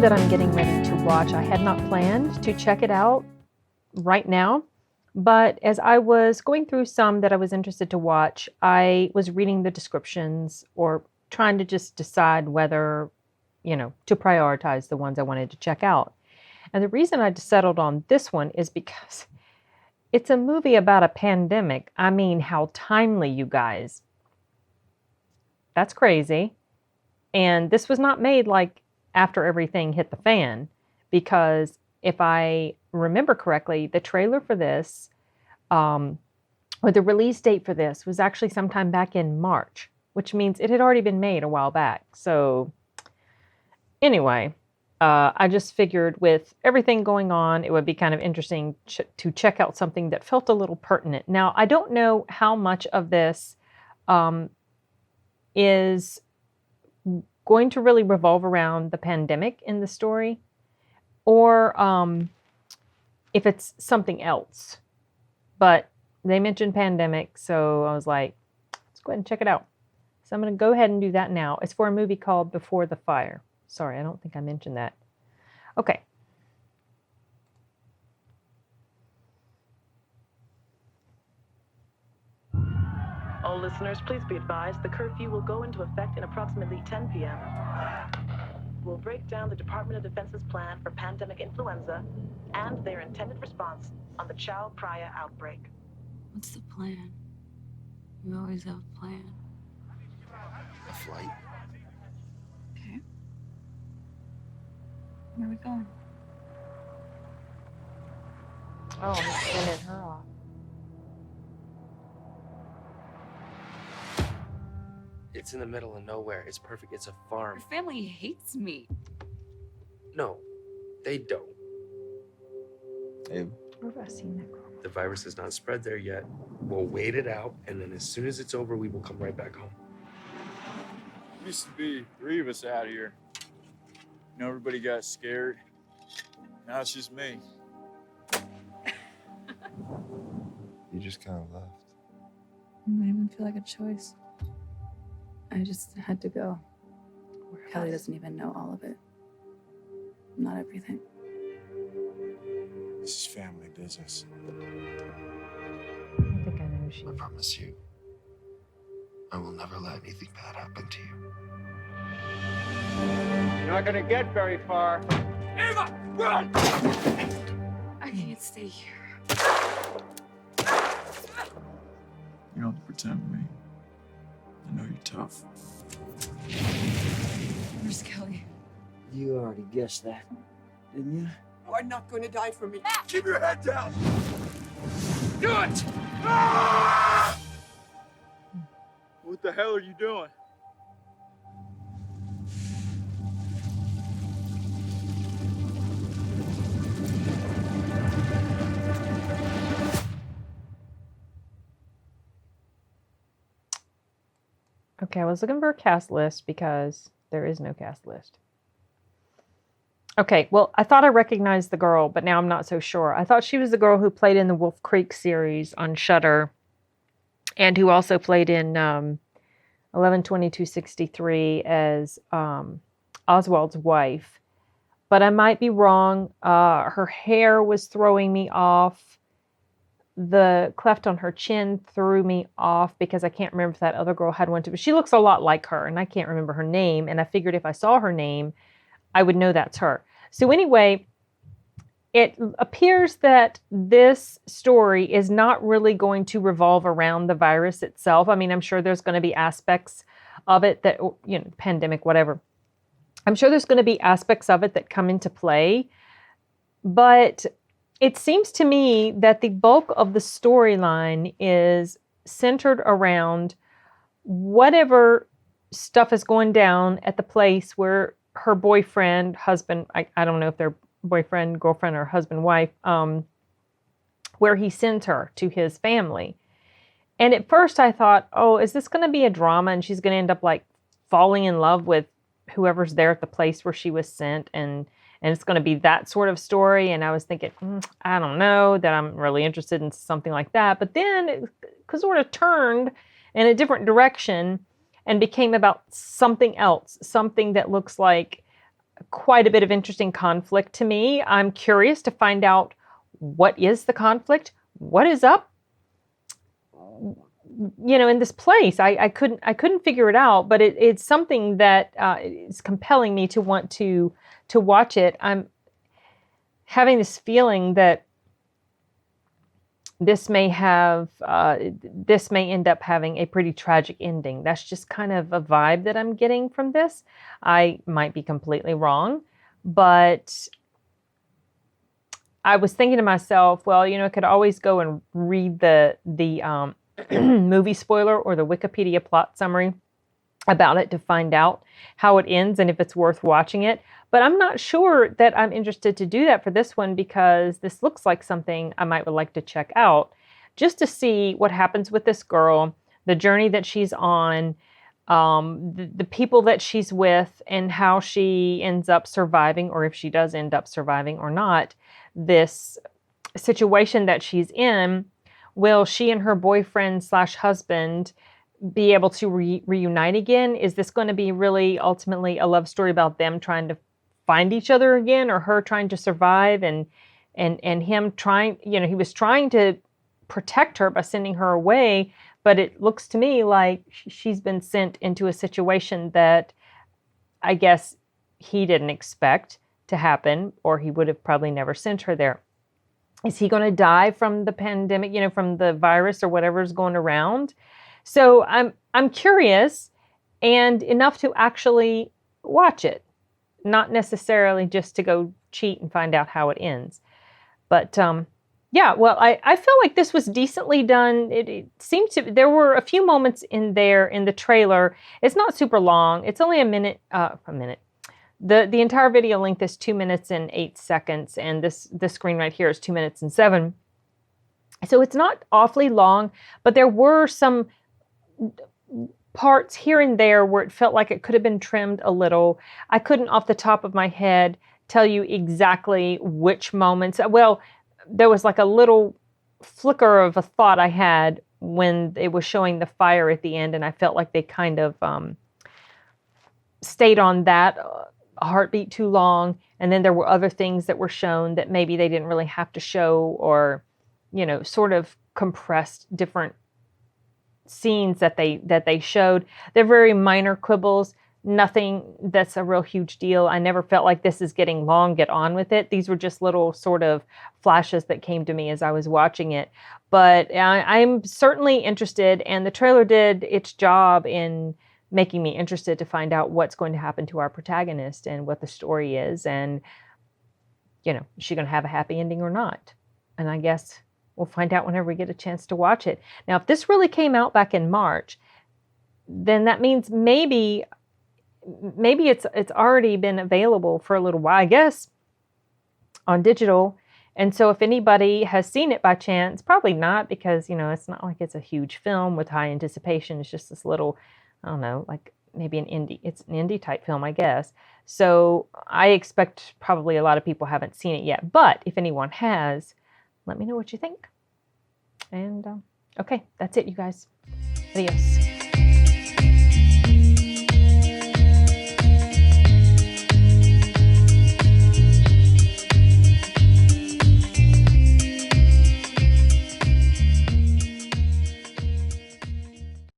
that I'm getting ready to watch. I had not planned to check it out right now, but as I was going through some that I was interested to watch, I was reading the descriptions or trying to just decide whether, to prioritize the ones I wanted to check out. And the reason I settled on this one is because it's a movie about a pandemic. I mean, how timely, you guys. That's crazy. And this was not made like after everything hit the fan, because if I remember correctly, the trailer for this, or the release date for this was actually sometime back in March, which means it had already been made a while back. So anyway, I just figured with everything going on, it would be kind of interesting to check out something that felt a little pertinent. Now, I don't know how much of this is going to really revolve around the pandemic in the story, or if it's something else. But they mentioned pandemic, so I was like, let's go ahead and check it out. So I'm going to go ahead and do that now. It's for a movie called Before the Fire. Sorry, I don't think I mentioned that. Okay. All listeners, please be advised the curfew will go into effect in approximately 10 p.m. We'll break down the Department of Defense's plan for pandemic influenza and their intended response on the Chao Phraya outbreak. What's the plan? You always have a plan. A flight. Okay. Where are we going? Oh, I'm sending her off. It's in the middle of nowhere. It's perfect. It's a farm. Your family hates me. No, they don't. Where have I seen that girl? The virus has not spread there yet. We'll wait it out, and then as soon as it's over, we will come right back home. Used to be 3 of us out here. Everybody got scared. Now it's just me. You just kind of left. I didn't even feel like a choice. I just had to go. Kelly doesn't even know all of it. Not everything. This is family business. I think I know who she I is. promise you, I will never let anything bad happen to you. You're not gonna get very far. Ava, run! I can't stay here. You don't have to pretend with me. I know you're tough. Where's Kelly? You already guessed that, didn't you? You are not going to die for me. Keep your head down! Do it! Ah! What the hell are you doing? Okay, I was looking for a cast list because there is no cast list. Okay, well, I thought I recognized the girl, but now I'm not so sure. I thought she was the girl who played in the Wolf Creek series on Shudder, and who also played in 11/22/63 as Oswald's wife. But I might be wrong. Her hair was throwing me off. The cleft on her chin threw me off because I can't remember if that other girl had one too. But she looks a lot like her, and I can't remember her name. And I figured if I saw her name, I would know that's her. So anyway, it appears that this story is not really going to revolve around the virus itself. I mean, I'm sure there's going to be aspects of it that, pandemic, whatever. I'm sure there's going to be aspects of it that come into play. But it seems to me that the bulk of the storyline is centered around whatever stuff is going down at the place where her boyfriend, husband, I don't know if they're boyfriend, girlfriend, or husband, wife, where he sends her to his family. And at first I thought, oh, is this going to be a drama and she's going to end up like falling in love with whoever's there at the place where she was sent, and it's going to be that sort of story. And I was thinking, I don't know that I'm really interested in something like that. But then it sort of turned in a different direction and became about something else, something that looks like quite a bit of interesting conflict to me. I'm curious to find out what is the conflict, what is up, in this place. I couldn't figure it out, but it's something that is compelling me to want to watch it. I'm having this feeling that this may end up having a pretty tragic ending. That's just kind of a vibe that I'm getting from this. I might be completely wrong, but I was thinking to myself, well, I could always go and read the movie spoiler or the Wikipedia plot summary about it to find out how it ends and if it's worth watching it. But I'm not sure that I'm interested to do that for this one, because this looks like something I might would like to check out just to see what happens with this girl, the journey that she's on, the people that she's with, and how she ends up surviving, or if she does end up surviving or not, this situation that she's in. Will she and her boyfriend/husband be able to reunite again? Is this going to be really ultimately a love story about them trying to find each other again, or her trying to survive and him trying, he was trying to protect her by sending her away, but it looks to me like she's been sent into a situation that I guess he didn't expect to happen, or he would have probably never sent her there. Is he going to die from the pandemic, from the virus or whatever's going around? So I'm curious, and enough to actually watch it, not necessarily just to go cheat and find out how it ends. But yeah, well, I feel like this was decently done. It seemed to, there were a few moments in there in the trailer. It's not super long. It's only a minute. The entire video length is 2 minutes and 8 seconds, and this screen right here is 2 minutes and 7. So it's not awfully long, but there were some parts here and there where it felt like it could have been trimmed a little. I couldn't off the top of my head tell you exactly which moments. Well, there was like a little flicker of a thought I had when it was showing the fire at the end, and I felt like they kind of stayed on that heartbeat too long. And then there were other things that were shown that maybe they didn't really have to show, or sort of compressed different scenes that they showed. They're very minor quibbles, nothing that's a real huge deal. I never felt like this is getting long, get on with it. These were just little sort of flashes that came to me as I was watching it. But I'm certainly interested, and the trailer did its job in making me interested to find out what's going to happen to our protagonist and what the story is, and is she going to have a happy ending or not? And I guess we'll find out whenever we get a chance to watch it. Now, if this really came out back in March, then that means maybe it's already been available for a little while, I guess, on digital. And so if anybody has seen it by chance, probably not, because it's not like it's a huge film with high anticipation. It's just this little, I don't know, like maybe it's an indie type film, I guess. So I expect probably a lot of people haven't seen it yet. But if anyone has, let me know what you think. And okay, that's it, you guys. Adios.